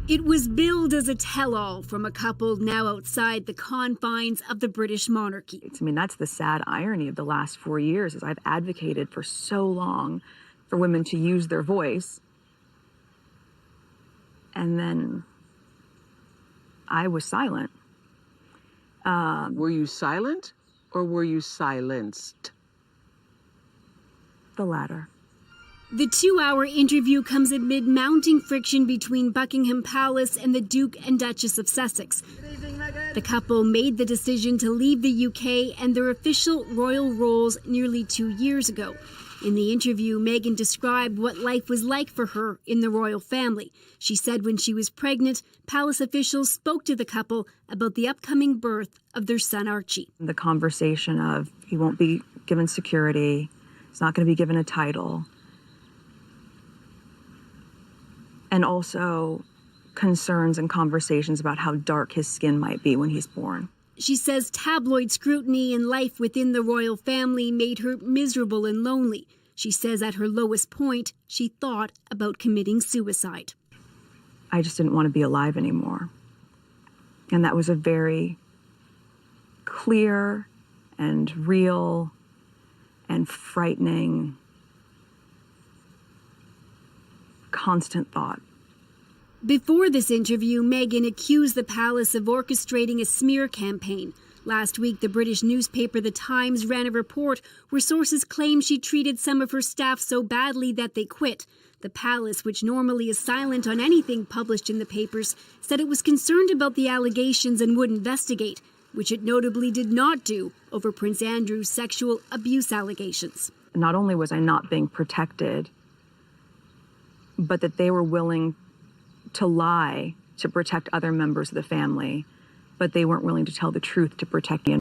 It was billed as a tell-all from a couple now outside the confines of the British monarchy. I mean, that's the sad irony of the last 4 years, is I've advocated for so long for women to use their voice, and then I was silent. Were you silent or were you silenced? The latter. The 2-hour interview comes amid mounting friction between Buckingham Palace and the Duke and Duchess of Sussex. The couple made the decision to leave the UK and their official royal roles nearly 2 years ago. In the interview, Meghan described what life was like for her in the royal family. She said when she was pregnant, palace officials spoke to the couple about the upcoming birth of their son Archie. The conversation of he won't be given security, he's not going to be given a title, and also concerns and conversations about how dark his skin might be when he's born. She says tabloid scrutiny and life within the royal family made her miserable and lonely. She says at her lowest point, she thought about committing suicide. I just didn't want to be alive anymore. And that was a very clear and real and frightening, constant thought. Before this interview, Meghan accused the palace of orchestrating a smear campaign. Last week, the British newspaper The Times ran a report where sources claimed she treated some of her staff so badly that they quit. The palace, which normally is silent on anything published in the papers, said it was concerned about the allegations and would investigate, which it notably did not do over Prince Andrew's sexual abuse allegations. Not only was I not being protected, but that they were willing to lie to protect other members of the family, but they weren't willing to tell the truth to protect me.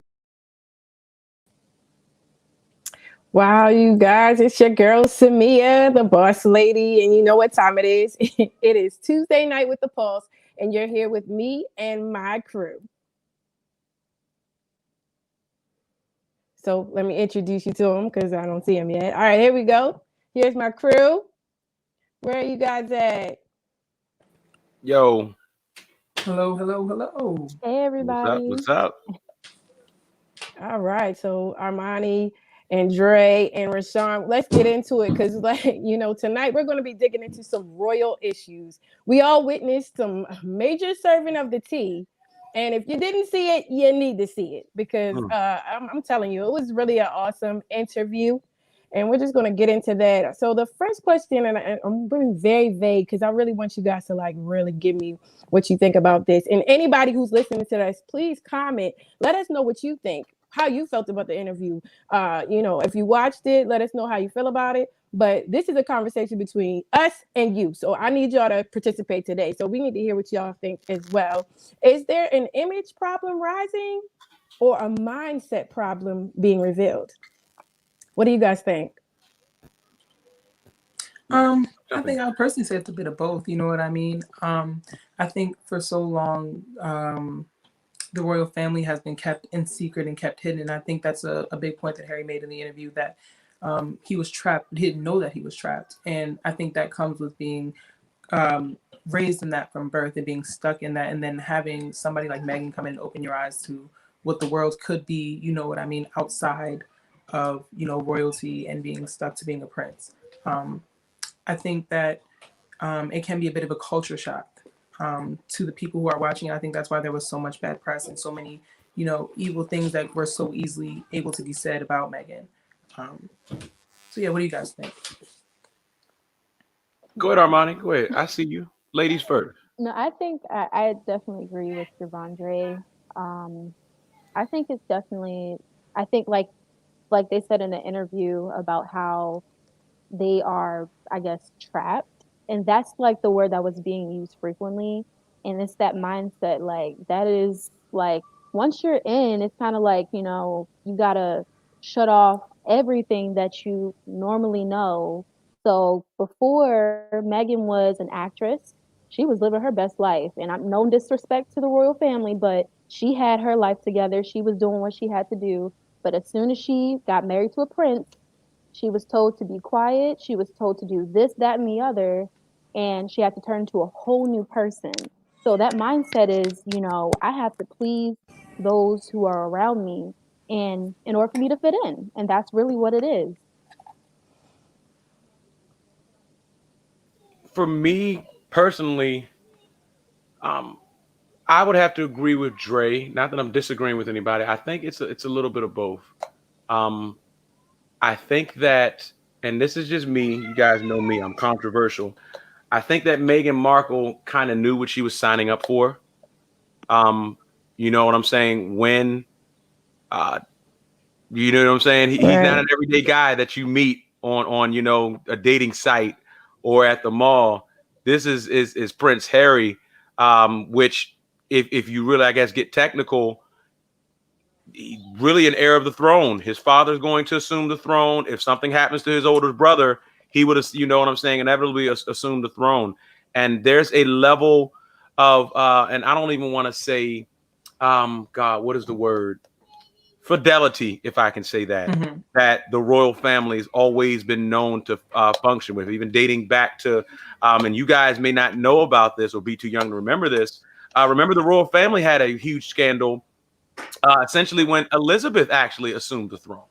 Wow, you guys, it's your girl Samia, the boss lady, and you know what time it is. It is Tuesday night with the Pulse, and you're here with me and my crew. So let me introduce you to them because I don't see them yet. All right, here we go. Here's my crew. Where are you guys at? Yo. Hello, hello, hello. Hey, everybody. What's up? All right, so Armani and Dre and Rashawn, let's get into it because, tonight we're going to be digging into some royal issues. We all witnessed some major serving of the tea, and if you didn't see it, you need to see it because I'm telling you, it was really an awesome interview. And we're just going to get into that. So the first question, and I'm being very vague because I really want you guys to really give me what you think about this. And anybody who's listening to this, please comment. Let us know what you think, how you felt about the interview. If you watched it, let us know how you feel about it. But this is a conversation between us and you. So I need y'all to participate today. So we need to hear what y'all think as well. Is there an image problem rising or a mindset problem being revealed? What do you guys think? I think I personally say it's a bit of both. You know what I mean? I think for so long, the royal family has been kept in secret and kept hidden. And I think that's a big point that Harry made in the interview, that he was trapped, but he didn't know that he was trapped. And I think that comes with being raised in that from birth and being stuck in that, and then having somebody like Meghan come in and open your eyes to what the world could be, you know what I mean, outside of royalty and being stuck to being a prince. I think that it can be a bit of a culture shock to the people who are watching. I think that's why there was so much bad press and so many evil things that were so easily able to be said about Meghan. So yeah, what do you guys think? Go ahead, Armani. Go ahead. I see you. Ladies first. No, I think I definitely agree with Devondre. I think it's definitely, like they said in the interview about how they are, I guess, trapped. And that's the word that was being used frequently. And it's that mindset, that is once you're in, it's kind of you got to shut off everything that you normally know. So before Meghan was an actress, she was living her best life. And I'm no disrespect to the royal family, but she had her life together. She was doing what she had to do. But as soon as she got married to a prince, she was told to be quiet. She was told to do this, that, and the other. and she had to turn into a whole new person. So that mindset is, I have to please those who are around me and in order for me to fit in. And that's really what it is. For me personally, I would have to agree with Dre. Not that I'm disagreeing with anybody. I think it's a little bit of both. Um, I think that, and this is just me. You guys know me. I'm controversial. I think that Meghan Markle kind of knew what she was signing up for. You know what I'm saying? When, you know what I'm saying? He's not Right. an everyday guy that you meet on a dating site or at the mall. This is Prince Harry, which if you really, I guess, get technical, really an heir of the throne. His father's going to assume the throne. If something happens to his older brother, he would, you know what I'm saying, inevitably assume the throne. And there's a level of, and I don't even want to say, God, what is the word? Fidelity, if I can say that, that the royal family has always been known to function with, even dating back to, and you guys may not know about this or be too young to remember this. Remember the royal family had a huge scandal essentially when Elizabeth actually assumed the throne.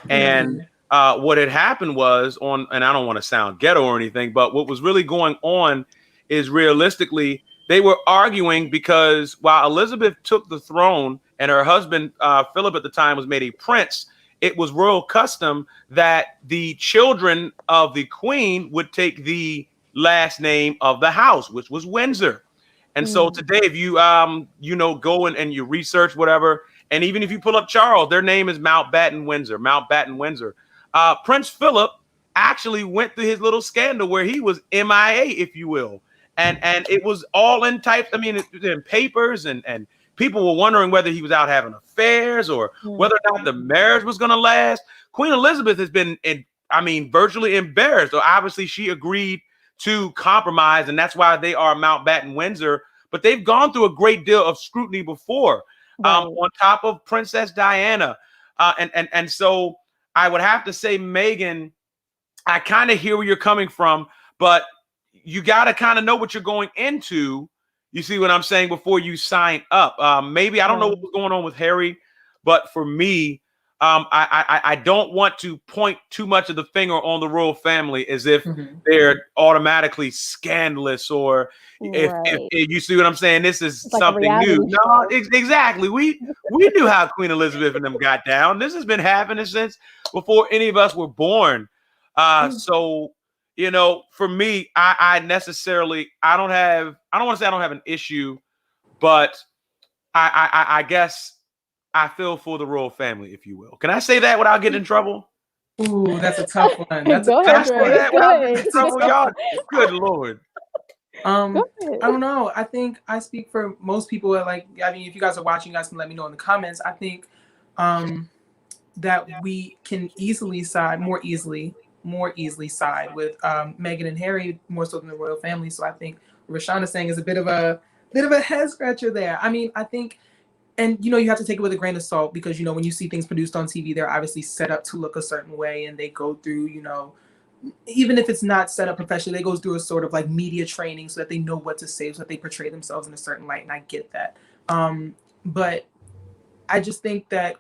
And what had happened was and I don't want to sound ghetto or anything, but what was really going on is realistically, they were arguing because while Elizabeth took the throne and her husband, Philip at the time, was made a prince, it was royal custom that the children of the queen would take the last name of the house, which was Windsor. And so today, if you go and you research whatever, and even if you pull up Charles, their name is Mountbatten Windsor. Mountbatten Windsor. Prince Philip actually went through his little scandal where he was MIA, if you will, and it was all in types. I mean, in papers, and people were wondering whether he was out having affairs or whether or not the marriage was going to last. Queen Elizabeth has been, virtually embarrassed. So obviously, she agreed to compromise, and that's why they are Mountbatten Windsor. But they've gone through a great deal of scrutiny before, on top of Princess Diana, and so I would have to say, Meghan, I kind of hear where you're coming from, but you got to kind of know what you're going into. You see what I'm saying before you sign up. Maybe I don't know what was going on with Harry, but for me, I don't want to point too much of the finger on the royal family as if they're automatically scandalous or if you see what I'm saying. This is like something new. No, exactly. We knew how Queen Elizabeth and them got down. This has been happening since before any of us were born. So for me, I don't want to say I don't have an issue, but I guess I feel for the royal family, if you will. Can I say that without getting in trouble? Ooh, that's a tough one. That's Go a ahead, tough Dre. one. That Go without ahead. getting in trouble, y'all. Good Lord. I don't know. I think I speak for most people. If you guys are watching, you guys can let me know in the comments. I think that we can more easily side with Meghan and Harry more so than the royal family. So I think what Rashawn is saying is a bit of a head scratcher there. I mean, I think, and you have to take it with a grain of salt because when you see things produced on TV, they're obviously set up to look a certain way, and they go through even if it's not set up professionally, they go through a sort of like media training so that they know what to say, so that they portray themselves in a certain light. And I get that, but I just think that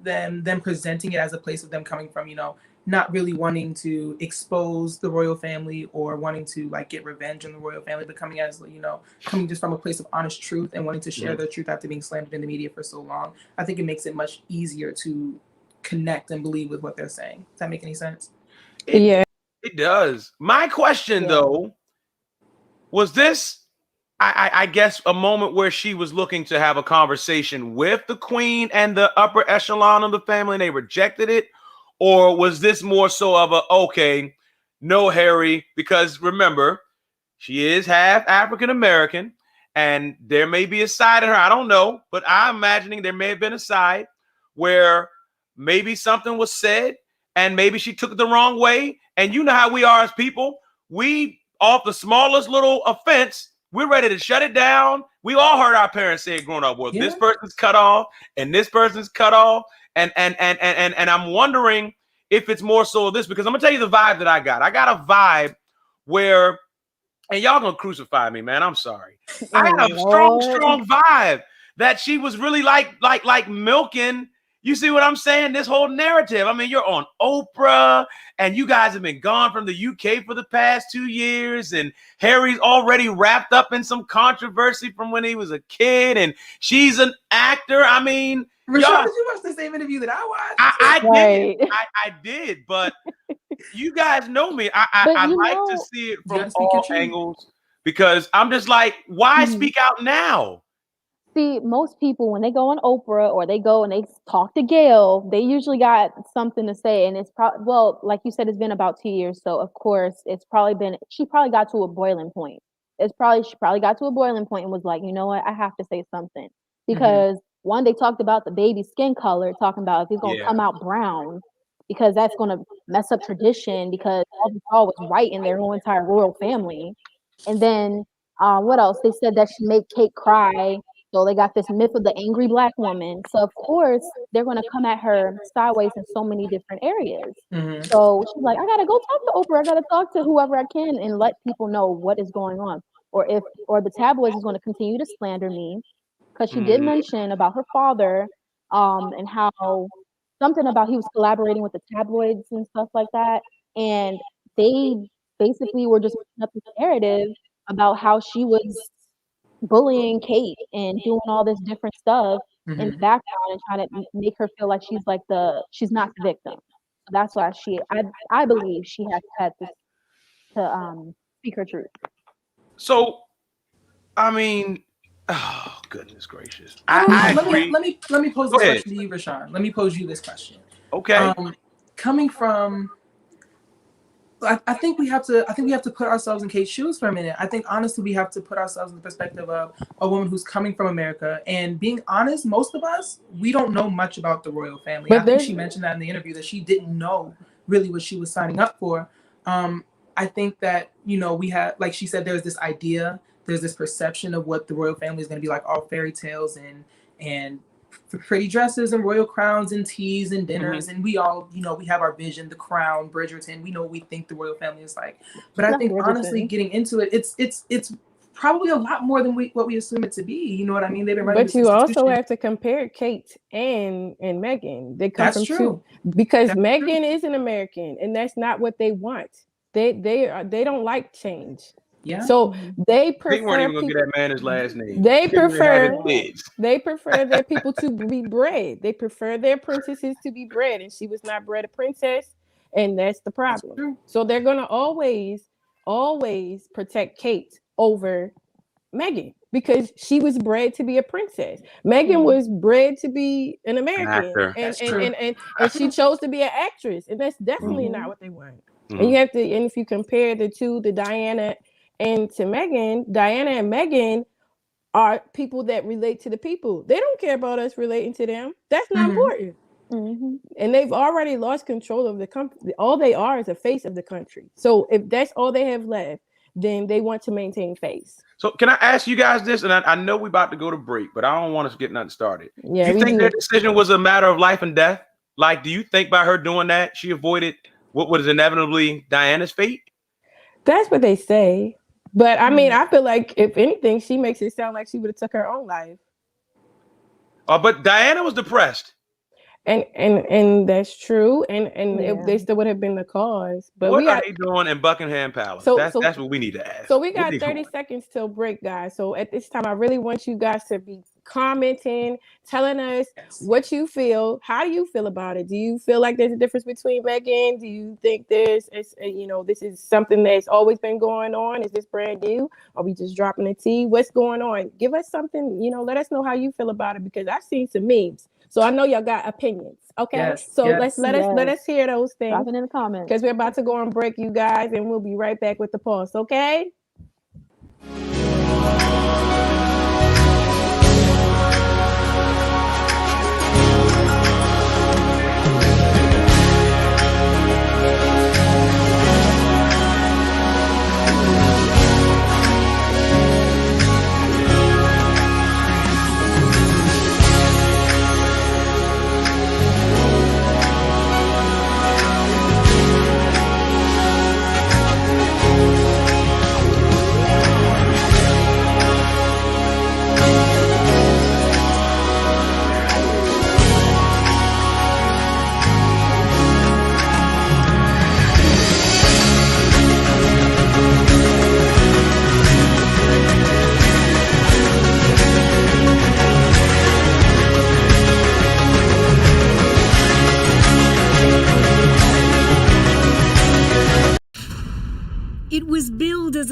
them presenting it as a place of them coming from, not really wanting to expose the royal family or wanting to get revenge on the royal family, but coming coming just from a place of honest truth and wanting to share their truth after being slandered in the media for so long. I think it makes it much easier to connect and believe with what they're saying. Does that make any sense? It does. My question though, was this, I guess, a moment where she was looking to have a conversation with the queen and the upper echelon of the family and they rejected it? Or was this more so of okay, no, Harry, because remember, she is half African American and there may be a side of her, I don't know, but I'm imagining there may have been a side where maybe something was said and maybe she took it the wrong way. And you know how we are as people. We, off the smallest little offense, we're ready to shut it down. We all heard our parents say it growing up, well, this person's cut off and this person's cut off. And I'm wondering if it's more so of this, because I'm gonna tell you the vibe that I got. I got a vibe where and y'all gonna crucify me, man. I'm sorry. Oh, I have a Lord. strong vibe that she was really like milking. You see what I'm saying? This whole narrative. I mean, you're on Oprah, and you guys have been gone from the UK for the past 2 years, and Harry's already wrapped up in some controversy from when he was a kid, and she's an actor. I mean, Rashad, y'all, did you watch the same interview that I watched? I did, but you guys know me. I you like to know- see it You gotta from speak your all truth. angles because I'm just like, why speak out now? See, most people when they go on Oprah or they go and they talk to Gail, they usually got something to say, and it's probably well, like you said, it's been about 2 years, so of course it's probably been. She probably got to a boiling point. She probably got to a boiling point and was like, you know what, I have to say something because one, they talked about the baby skin color, talking about if he's gonna come out brown because that's gonna mess up tradition because all we saw was white in their whole entire royal family, and then what else? They said that she made Kate cry. So they got this myth of the angry black woman. So of course they're gonna come at her sideways in so many different areas. So she's like, I gotta go talk to Oprah. I gotta talk to whoever I can and let people know what is going on. Or the tabloids is gonna continue to slander me because she did mention about her father, and how something about he was collaborating with the tabloids and stuff like that. And they basically were just putting up this narrative about how she was bullying Kate and doing all this different stuff in the background and trying to make her feel like she's not the victim. So that's why I believe she had to speak her truth. So, I mean, oh goodness gracious! I I agree. let me pose this question to you, Rashawn. Let me pose you this question. Okay. Coming from, I think we have to put ourselves in Kate's shoes for a minute. I think honestly we have to put ourselves in the perspective of a woman who's coming from America. And being honest, most of us, we don't know much about the royal family. But I think she mentioned that in the interview that she didn't know really what she was signing up for. I think that, we have, like she said, there's this idea, there's this perception of what the royal family is going to be like, all fairy tales and pretty dresses and royal crowns and teas and dinners, and we all, we have our vision, the crown, Bridgerton, we know what we think the royal family is like. But I think honestly, getting into it, it's probably a lot more than what we assume it to be. You know what I mean? They've been running. But you also have to compare Kate and Meghan. They come from true. Because Meghan is an American, and that's not what they want. They don't like change. Yeah. So they prefer. They weren't even gonna get that man his last name. They prefer their people to be bred. They prefer their princesses to be bred, and she was not bred a princess, and that's the problem. So they're gonna always protect Kate over Meghan because she was bred to be a princess. Meghan was bred to be an American, and she chose to be an actress, and that's definitely not what they want. And you have to, and if you compare the two, the Diana and to Meghan, Diana and Meghan are people that relate to the people. They don't care about us relating to them. That's not important. And they've already lost control of the country. All they are is a face of the country. So if that's all they have left, then they want to maintain face. So can I ask you guys this? And I know we're about to go to break, but I don't want us to get nothing started. Yeah, you think their decision was a matter of life and death? Like, do you think by her doing that, she avoided what was inevitably Diana's fate? That's what they say. But I mean, I feel like if anything, she makes it sound like she would have took her own life. But Diana was depressed. And that's true. And they still would have been the cause. But what are they doing in Buckingham Palace? That's what we need to ask. So we got 30 seconds till break, guys. So at this time, I really want you guys to be commenting, telling us what you feel. How do you feel about it? Do you feel like there's a difference between Meghan? Do you think this is something that's always been going on? Is this brand new? Are we just dropping the tea? What's going on? Give us something, let us know how you feel about it, because I've seen some memes. So I know y'all got opinions. Okay. Let us hear those things. Drop it in the comments. Because we're about to go on break, you guys, and we'll be right back with the pulse, okay?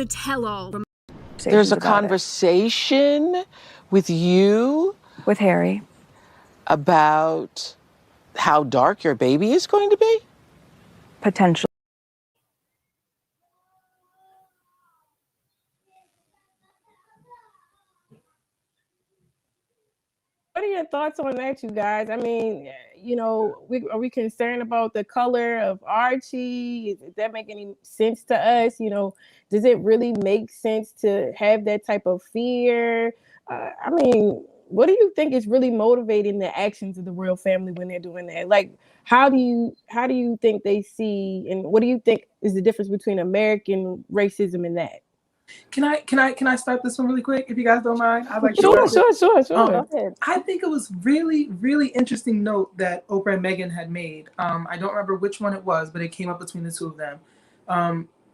a tell-all. There's a about it. conversation with you With Harry. about how dark your baby is going to be? Potentially. What are your thoughts on that, you guys? I mean, are we concerned about the color of Archie? Does that make any sense to us? Does it really make sense to have that type of fear? I mean, what do you think is really motivating the actions of the royal family when they're doing that? Like, how do you think they see, and what do you think is the difference between American racism and that? Can I start this one really quick, if you guys don't mind? I'd like Sure. Go ahead. I think it was really interesting note that Oprah and Meghan had made. I don't remember which one it was, but it came up between the two of them.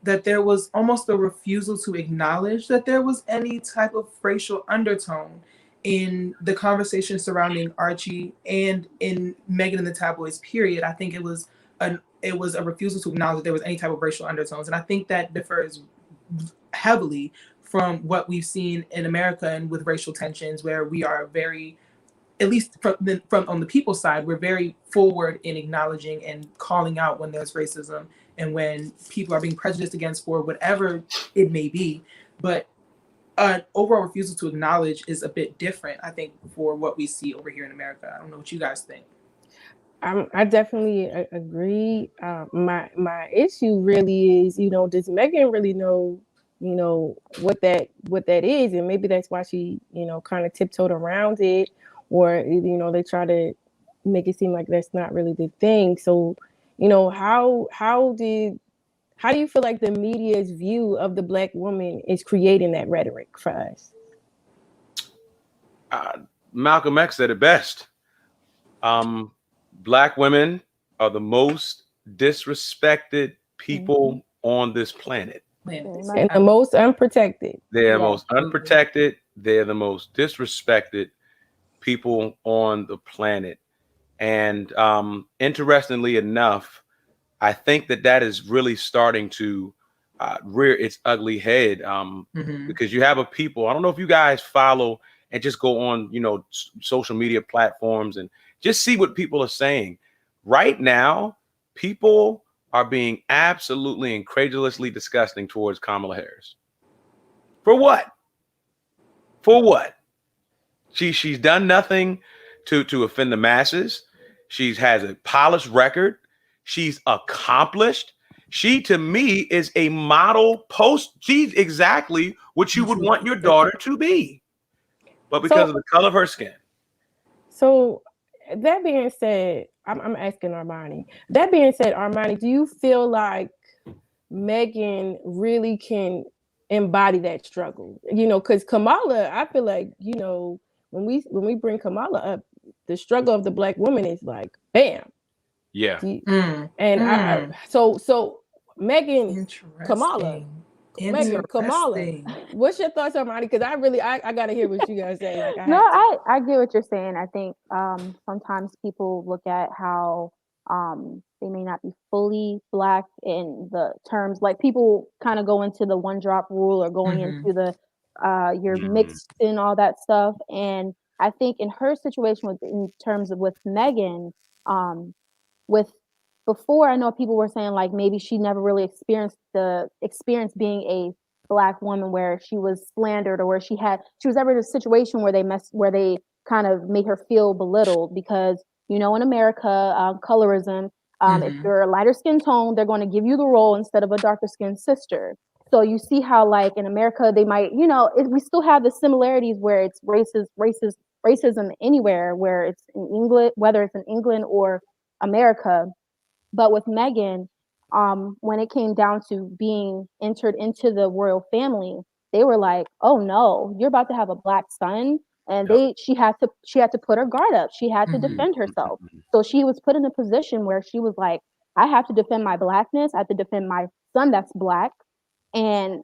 That there was almost a refusal to acknowledge that there was any type of racial undertone in the conversation surrounding Archie and in Meghan and the tabloids, period. I think it was a refusal to acknowledge that there was any type of racial undertones. And I think that differs heavily from what we've seen in America and with racial tensions, where we are very, at least from on the people's side, we're very forward in acknowledging and calling out when there's racism and when people are being prejudiced against for whatever it may be. But an overall refusal to acknowledge is a bit different, I think, for what we see over here in America. I don't know what you guys think. I definitely agree. My issue really is, does Meghan really know, what that is, and maybe that's why she, kind of tiptoed around it, or they try to make it seem like that's not really the thing. So, how do you feel like the media's view of the Black woman is creating that rhetoric for us? Malcolm X said it best. Black women are the most disrespected people on this planet. And the most unprotected. They're most unprotected. They're the most disrespected people on the planet. And interestingly enough, I think that is really starting to rear its ugly head because you have a people. I don't know if you guys follow and just go on, social media platforms and just see what people are saying. Right now, people are being absolutely incredulously disgusting towards Kamala Harris. For what? For what? She's done nothing to offend the masses. She has a polished record. She's accomplished. She, to me, is a model post. She's exactly what you would want your daughter to be. But because of the color of her skin. So that being said, I'm asking Armani. That being said, Armani, do you feel like Meghan really can embody that struggle? Because Kamala, I feel like, when we bring Kamala up, the struggle of the Black woman is like, bam. Yeah. And so Meghan, Kamala. Meghan, Kamala. What's your thoughts, Armani? Because I gotta hear what you guys say. I get what you're saying. I think sometimes people look at how they may not be fully Black in the terms, like people kind of go into the one drop rule or going into the you're mixed and all that stuff. And I think in her situation in terms of with Meghan, with before, I know people were saying like maybe she never really experienced the experience being a Black woman where she was slandered or where she was ever in a situation where they kind of made her feel belittled because in America, colorism, if you're a lighter skin tone, they're going to give you the role instead of a darker skinned sister. So you see how like in America they might we still have the similarities where it's racism anywhere, where it's in England, whether it's in England or America. But with Meghan, when it came down to being entered into the royal family, they were like, "Oh no, you're about to have a Black son," and she had to put her guard up. She had to defend herself. So she was put in a position where she was like, "I have to defend my Blackness. I have to defend my son that's Black, and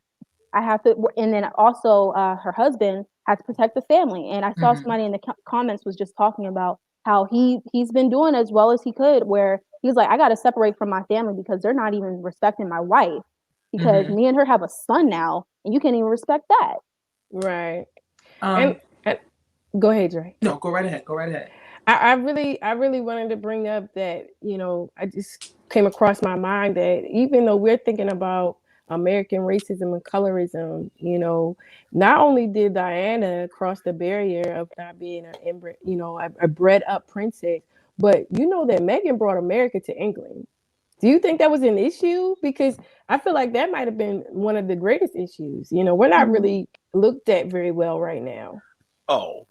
I have to." And then also, her husband had to protect the family. And I saw somebody in the comments was just talking about how he's been doing as well as he could, where he's like, I got to separate from my family because they're not even respecting my wife. because me and her have a son now, and you can't even respect that. Right. And go ahead, Dre. No, go right ahead. Go right ahead. I really wanted to bring up that, I just came across my mind that even though we're thinking about American racism and colorism, not only did Diana cross the barrier of not being a bred up princess, but that Meghan brought America to England. Do you think that was an issue? Because I feel like that might have been one of the greatest issues. We're not really looked at very well right now. Oh,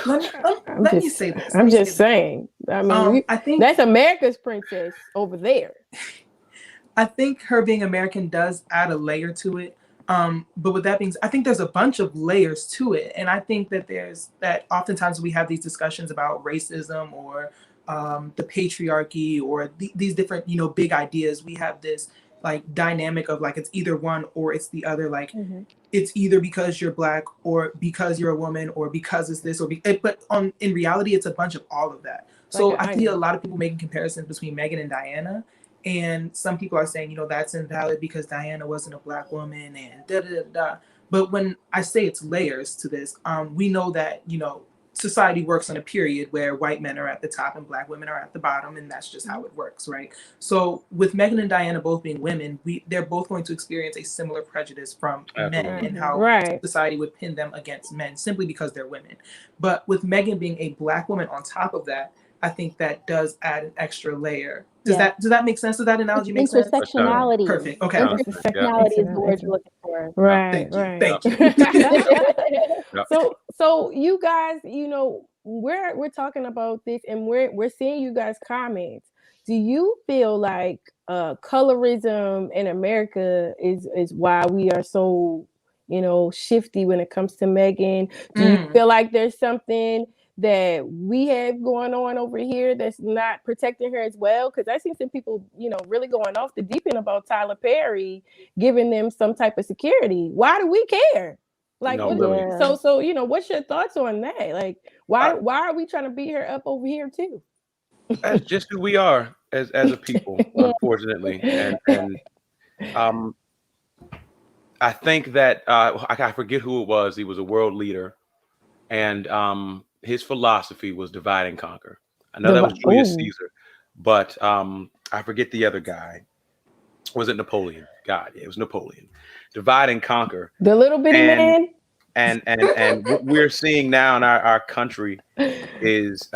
let me say this. I'm just saying. I mean, I think that's America's princess over there. I think her being American does add a layer to it. But with that being said, I think there's a bunch of layers to it. And I think that oftentimes we have these discussions about racism or the patriarchy or these different, big ideas. We have this like dynamic of like, it's either one or it's the other. Like it's either because you're Black or because you're a woman or because it's this in reality, it's a bunch of all of that. So I see a lot of people making comparisons between Meghan and Diana. And some people are saying, that's invalid because Diana wasn't a Black woman and da da da da. But when I say it's layers to this, we know that, society works on a period where white men are at the top and Black women are at the bottom, and that's just how it works, right? So with Meghan and Diana both being women, they're both going to experience a similar prejudice from men and how society would pin them against men simply because they're women. But with Meghan being a Black woman on top of that, I think that does add an extra layer. Does that make sense? Does that analogy make sense? Intersectionality. Perfect. Okay. Intersectionality is the word you're looking for. Right. Thank you. So you guys, we're talking about this and we're seeing you guys' comments. Do you feel like colorism in America is why we are so, shifty when it comes to Meghan? Do you feel like there's something that we have going on over here that's not protecting her as well? Because I seen some people, really going off the deep end about Tyler Perry giving them some type of security. Why do we care? Like, so what's your thoughts on that? Like, why are we trying to beat her up over here too? That's just who we are as a people, unfortunately, and I think that I forget who it was. He was a world leader, and his philosophy was divide and conquer. I know that was Julius Caesar, but I forget the other guy. Was it Napoleon? God, yeah, it was Napoleon. Divide and conquer. The little bitty man. And what we're seeing now in our country is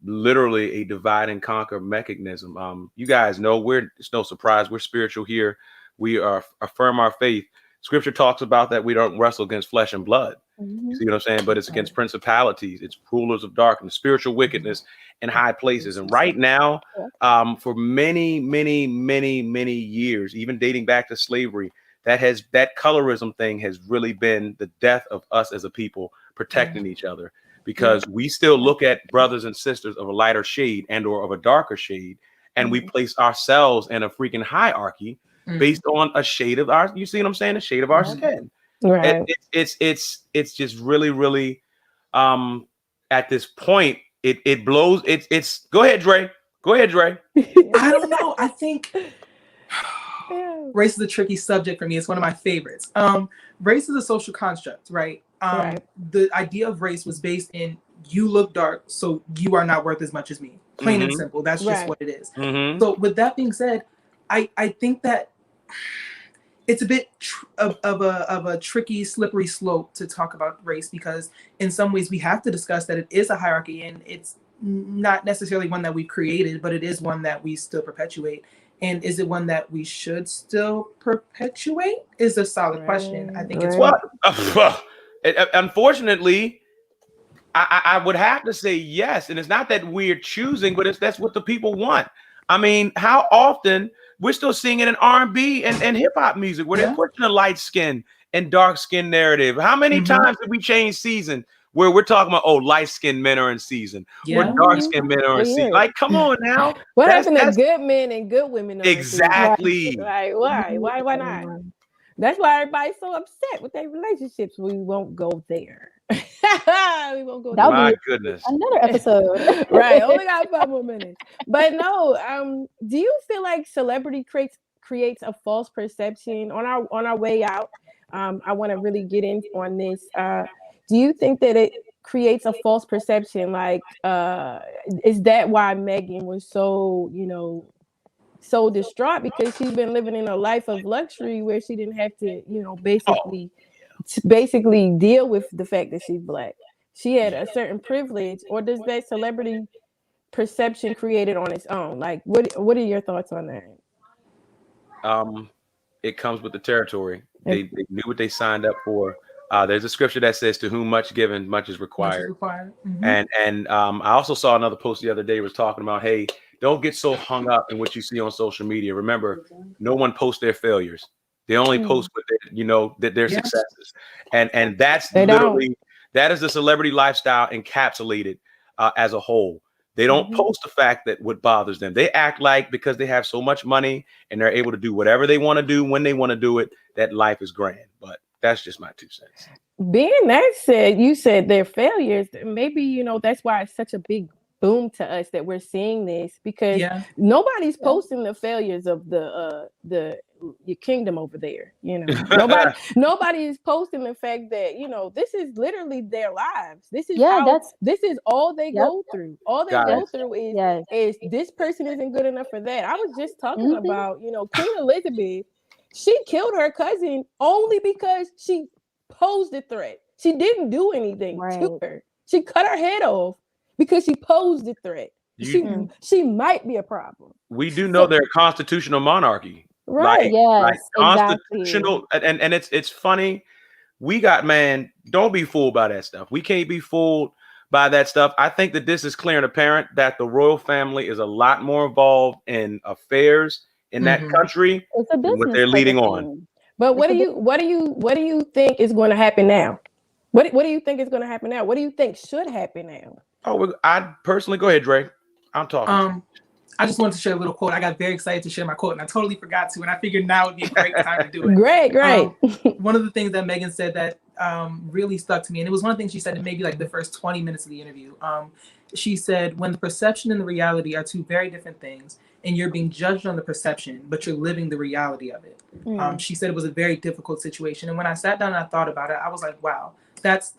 literally a divide and conquer mechanism. You guys know it's no surprise. We're spiritual here. We affirm our faith. Scripture talks about that we don't wrestle against flesh and blood. You see what I'm saying? But it's against principalities, it's rulers of darkness, spiritual wickedness in high places. And right now, for many, many, many, many years, even dating back to slavery, that colorism thing has really been the death of us as a people protecting each other, because we still look at brothers and sisters of a lighter shade and or of a darker shade, and we place ourselves in a freaking hierarchy based on a shade of our, you see what I'm saying? A shade of our skin. Right. It's just really, really at this point, it blows. It's go ahead, Dre. Go ahead, Dre. I don't know. I think race is a tricky subject for me. It's one of my favorites. Race is a social construct, right? The idea of race was based in you look dark, so you are not worth as much as me. Plain and simple. That's just what it is. So with that being said, I think that it's a bit of a tricky, slippery slope to talk about race, because in some ways we have to discuss that it is a hierarchy, and it's not necessarily one that we created, but it is one that we still perpetuate. And is it one that we should still perpetuate? Is a solid question. I think it's what. Unfortunately, I would have to say yes, and it's not that we're choosing, but that's what the people want. I mean, how often we're still seeing it in R&B and hip hop music where they're pushing a light skin and dark skin narrative. How many times did we change season where we're talking about, light skinned men are in season or dark skinned men are in season? Like, come on now. What happened to good men and good women? Exactly. Like, why not? That's why everybody's so upset with their relationships. We won't go there. We won't go there. My goodness. Another episode. Right. Only got 5 more minutes. But no, do you feel like celebrity creates a false perception on our way out. I want to really get in on this. Do you think that it creates a false perception? Like, is that why Meghan was so, so distraught, because she's been living in a life of luxury where she didn't have to, basically deal with the fact that she's Black. She had a certain privilege, or does that celebrity perception create it on its own? Like, what are your thoughts on that? It comes with the territory. They knew what they signed up for. There's a scripture that says, "To whom much given, much is required." And I also saw another post the other day was talking about, hey, don't get so hung up in what you see on social media. Remember, no one posts their failures. They only post what their successes, and that's literally that is the celebrity lifestyle encapsulated as a whole. They don't post the fact that what bothers them. They act like because they have so much money and they're able to do whatever they want to do when they want to do it, that life is grand. But that's just my 2 cents. Being that said, you said they're failures. Maybe, that's why it's such a big boom to us that we're seeing this, because nobody's posting the failures of your kingdom over there. Nobody is posting the fact that, this is literally their lives. This is this is all they go through. All they go through is this person isn't good enough for that. I was just talking about, Queen Elizabeth. She killed her cousin only because she posed a threat. She didn't do anything to her. She cut her head off because she posed a threat. She might be a problem. We do know they're a constitutional monarchy. Right. Like constitutional. Exactly. And it's funny. Don't be fooled by that stuff. We can't be fooled by that stuff. I think that this is clear and apparent that the royal family is a lot more involved in affairs in that country than what they're leading on. But what do you think is going to happen now? What do you think is going to happen now? What do you think should happen now? Oh, I personally, go ahead, Dre. I'm talking. I just wanted to share a little quote. I got very excited to share my quote, and I totally forgot to. And I figured now would be a great time to do it. Great. One of the things that Meghan said that really stuck to me, and it was one of the things she said in maybe like the first 20 minutes of the interview. She said, "When the perception and the reality are two very different things, and you're being judged on the perception, but you're living the reality of it." She said it was a very difficult situation, and when I sat down and I thought about it, I was like, "Wow, that's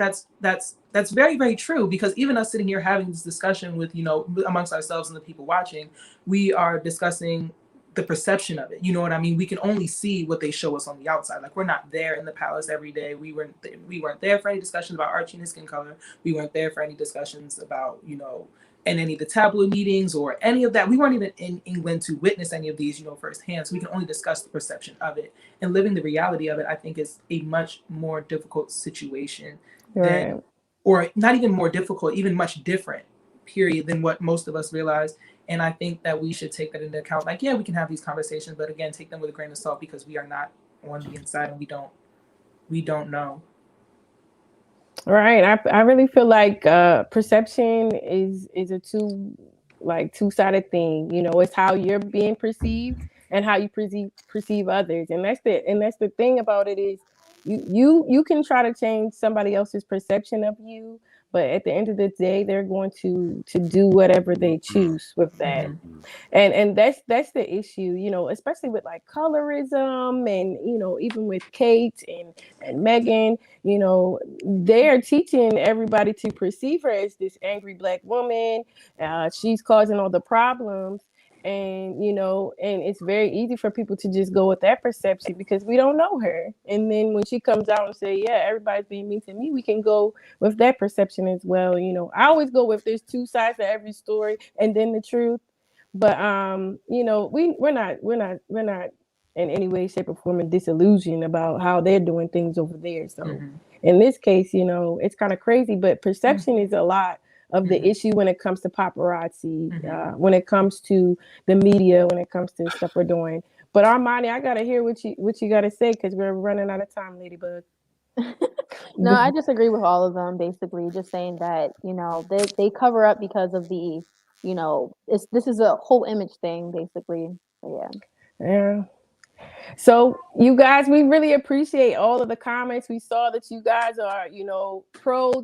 very, very true." Because even us sitting here having this discussion with amongst ourselves and the people watching, we are discussing the perception of it. You know what I mean? We can only see what they show us on the outside. Like, we're not there in the palace every day. We weren't there for any discussions about Archie and his skin color. We weren't there for any discussions about in any of the tabloid meetings or any of that. We weren't even in England to witness any of these firsthand. So we can only discuss the perception of it, and living the reality of it. I think is a much more difficult situation than, or not even more difficult, even much different period than what most of us realize. And I think that we should take that into account. Like, we can have these conversations, but again, take them with a grain of salt, because we are not on the inside and we don't know. Right. I really feel like perception is a two-sided thing. It's how you're being perceived and how you perceive others. And that's the thing about it is you can try to change somebody else's perception of you, but at the end of the day, they're going to do whatever they choose with that. And that's the issue, especially with like colorism and, even with Kate and Meghan, they're teaching everybody to perceive her as this angry Black woman. She's causing all the problems. And, and it's very easy for people to just go with that perception because we don't know her. And then when she comes out and say, everybody's being mean to me, we can go with that perception as well. I always go with there's two sides to every story and then the truth. But, we're not in any way, shape, or form disillusioned about how they're doing things over there. So in this case, it's kind of crazy, but perception is a lot of the issue when it comes to paparazzi, when it comes to the media, when it comes to stuff we're doing. But Armani, I gotta hear what you gotta say, because we're running out of time, Ladybug. No, I just agree with all of them. Basically, just saying that they cover up because of the this is a whole image thing, basically. So, yeah. So you guys, we really appreciate all of the comments. We saw that you guys are, pro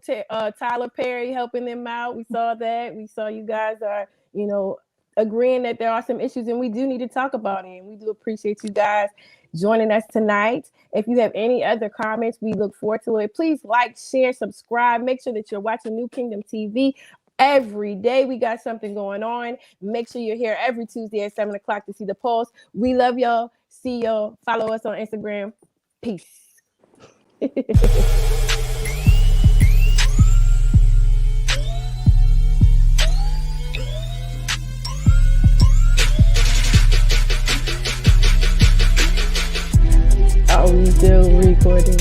Tyler Perry, helping them out. We saw that. We saw you guys are, agreeing that there are some issues and we do need to talk about it. And we do appreciate you guys joining us tonight. If you have any other comments, we look forward to it. Please like, share, subscribe. Make sure that you're watching New Kingdom TV every day. We got something going on. Make sure you're here every Tuesday at 7 o'clock to see the pulse. We love y'all. See y'all. Follow us on Instagram. Peace. Are we still recording?